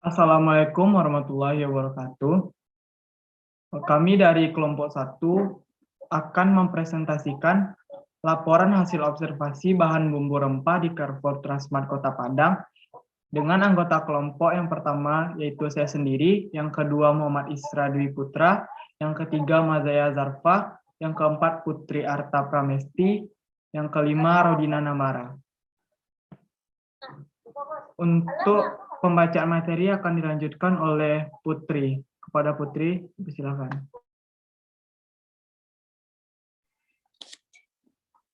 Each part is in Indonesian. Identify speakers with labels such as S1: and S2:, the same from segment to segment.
S1: Assalamualaikum warahmatullahi wabarakatuh. Kami dari kelompok 1 akan mempresentasikan laporan hasil observasi bahan bumbu rempah di Carrefour Transmart Kota Padang dengan anggota kelompok yang pertama yaitu saya sendiri, yang kedua Muhammad Isra Dwi Putra, yang ketiga Mazaya Zarfa, yang keempat Putri Arta Pramesti, yang kelima Rodina Namara. Untuk pembacaan materi akan dilanjutkan oleh Putri. Kepada Putri, silakan.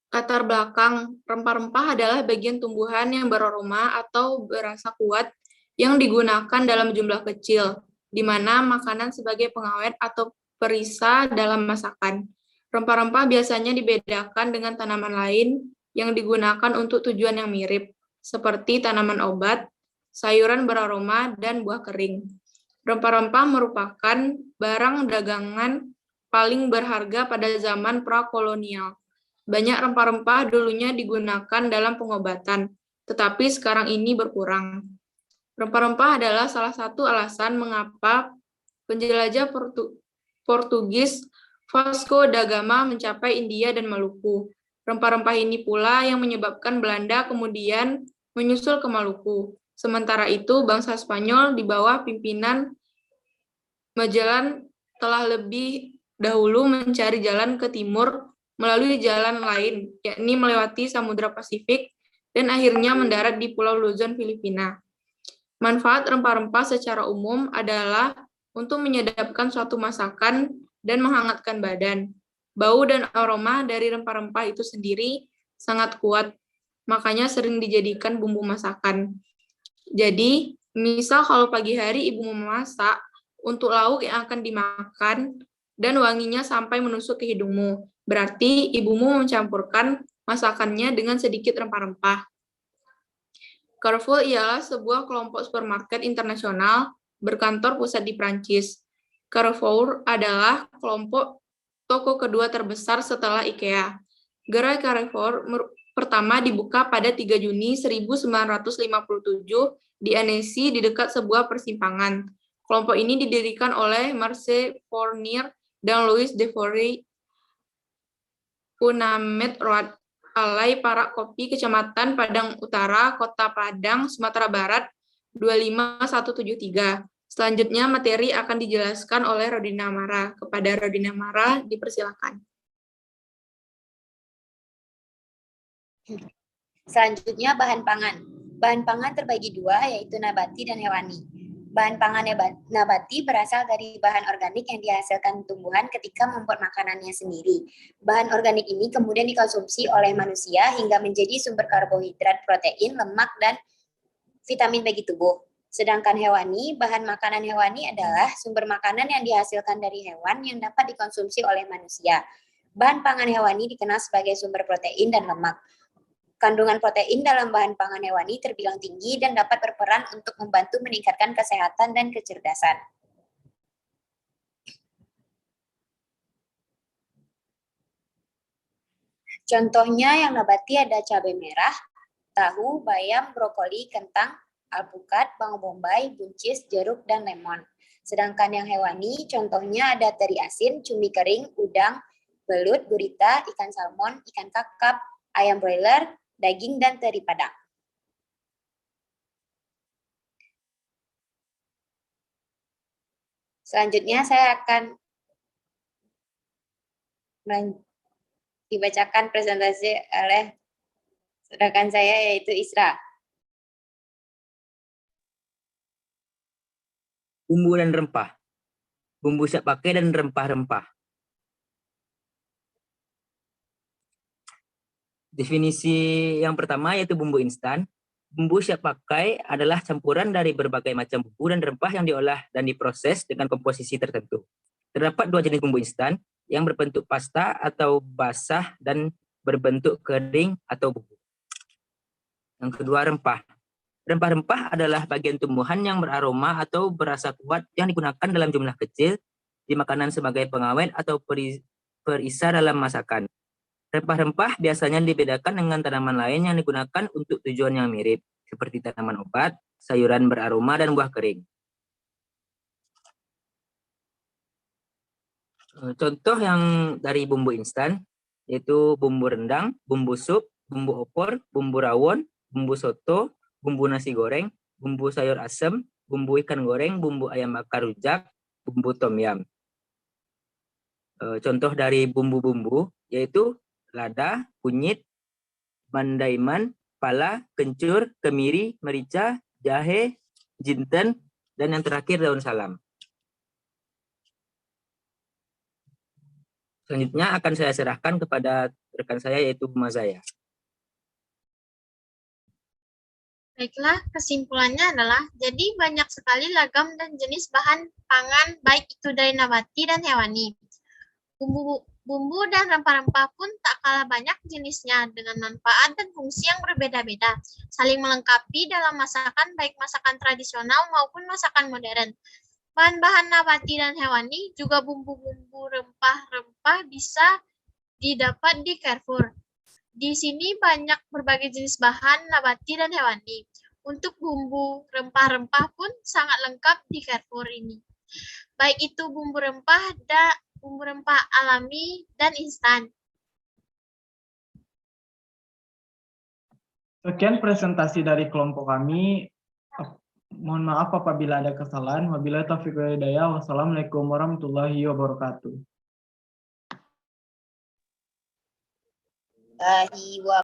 S2: Latar belakang, rempah-rempah adalah bagian tumbuhan yang beraroma atau berasa kuat yang digunakan dalam jumlah kecil, di mana makanan sebagai pengawet atau perisa dalam masakan. Rempah-rempah biasanya dibedakan dengan tanaman lain yang digunakan untuk tujuan yang mirip, seperti tanaman obat, sayuran beraroma, dan buah kering. Rempah-rempah merupakan barang dagangan paling berharga pada zaman prakolonial. Banyak rempah-rempah dulunya digunakan dalam pengobatan, tetapi sekarang ini berkurang. Rempah-rempah adalah salah satu alasan mengapa penjelajah Portugis Vasco da Gama mencapai India dan Maluku. Rempah-rempah ini pula yang menyebabkan Belanda kemudian menyusul ke Maluku. Sementara itu, bangsa Spanyol di bawah pimpinan Magellan telah lebih dahulu mencari jalan ke timur melalui jalan lain, yakni melewati Samudra Pasifik dan akhirnya mendarat di Pulau Luzon, Filipina. Manfaat rempah-rempah secara umum adalah untuk menyedapkan suatu masakan dan menghangatkan badan. Bau dan aroma dari rempah-rempah itu sendiri sangat kuat, makanya sering dijadikan bumbu masakan. Jadi, misal kalau pagi hari ibu memasak untuk lauk yang akan dimakan dan wanginya sampai menusuk ke hidungmu, berarti ibumu mencampurkan masakannya dengan sedikit rempah-rempah. Carrefour ialah sebuah kelompok supermarket internasional berkantor pusat di Prancis. Carrefour adalah kelompok toko kedua terbesar setelah IKEA. Gerai Carrefour pertama dibuka pada 3 Juni 1957 di Annecy di dekat sebuah persimpangan. Kelompok ini didirikan oleh Marcel Fournier dan Louis Devory Punamed Road, Alai Parak Kopi, Kecamatan Padang Utara, Kota Padang, Sumatera Barat, 25173. Selanjutnya materi akan dijelaskan oleh Rodina Namara. Kepada Rodina Namara, dipersilakan.
S3: Selanjutnya bahan pangan. Bahan pangan terbagi dua, yaitu nabati dan hewani. Bahan pangan nabati berasal dari bahan organik yang dihasilkan tumbuhan ketika membuat makanannya sendiri. Bahan organik ini kemudian dikonsumsi oleh manusia hingga menjadi sumber karbohidrat, protein, lemak, dan vitamin bagi tubuh. Sedangkan hewani, bahan makanan hewani adalah sumber makanan yang dihasilkan dari hewan yang dapat dikonsumsi oleh manusia. Bahan pangan hewani dikenal sebagai sumber protein dan lemak. Kandungan protein dalam bahan pangan hewani terbilang tinggi dan dapat berperan untuk membantu meningkatkan kesehatan dan kecerdasan. Contohnya yang nabati ada cabai merah, tahu, bayam, brokoli, kentang, alpukat, bawang bombay, buncis, jeruk, dan lemon. Sedangkan yang hewani contohnya ada teri asin, cumi kering, udang, belut, gurita, ikan salmon, ikan kakap, ayam broiler, daging, dan teri padang. Selanjutnya saya akan dibacakan presentasi oleh rekan saya yaitu Isra.
S4: Bumbu dan rempah. Bumbu siap pakai dan rempah-rempah. Definisi yang pertama yaitu bumbu instan. Bumbu siap pakai adalah campuran dari berbagai macam bumbu dan rempah yang diolah dan diproses dengan komposisi tertentu. Terdapat dua jenis bumbu instan, yang berbentuk pasta atau basah dan berbentuk kering atau bubuk. Yang kedua, rempah. Rempah-rempah adalah bagian tumbuhan yang beraroma atau berasa kuat yang digunakan dalam jumlah kecil di makanan sebagai pengawet atau perisa dalam masakan. Rempah-rempah biasanya dibedakan dengan tanaman lain yang digunakan untuk tujuan yang mirip, seperti tanaman obat, sayuran beraroma, dan buah kering. Contoh yang dari bumbu instan yaitu bumbu rendang, bumbu sup, bumbu opor, bumbu rawon, bumbu soto, bumbu nasi goreng, bumbu sayur asem, bumbu ikan goreng, bumbu ayam bakar rujak, bumbu tom yum. Contoh dari bumbu-bumbu yaitu lada, kunyit, mandaiman, pala, kencur, kemiri, merica, jahe, jinten, dan yang terakhir daun salam. Selanjutnya akan saya serahkan kepada rekan saya yaitu Mazaya.
S5: Baiklah, kesimpulannya adalah jadi banyak sekali lagam dan jenis bahan pangan baik itu dari nabati dan hewani. Bumbu dan rempah-rempah pun tak kalah banyak jenisnya dengan manfaat dan fungsi yang berbeda-beda, saling melengkapi dalam masakan baik masakan tradisional maupun masakan modern. Bahan-bahan nabati dan hewani juga bumbu-bumbu rempah-rempah bisa didapat di Carrefour. Di sini banyak berbagai jenis bahan nabati dan hewani. Untuk bumbu rempah-rempah pun sangat lengkap di Carrefour ini. Baik itu bumbu rempah alami dan instan.
S1: Sekian presentasi dari kelompok kami. Mohon maaf apabila ada kesalahan. Wabillahi taufiq wal hidayah. Wassalamualaikum warahmatullahi wabarakatuh.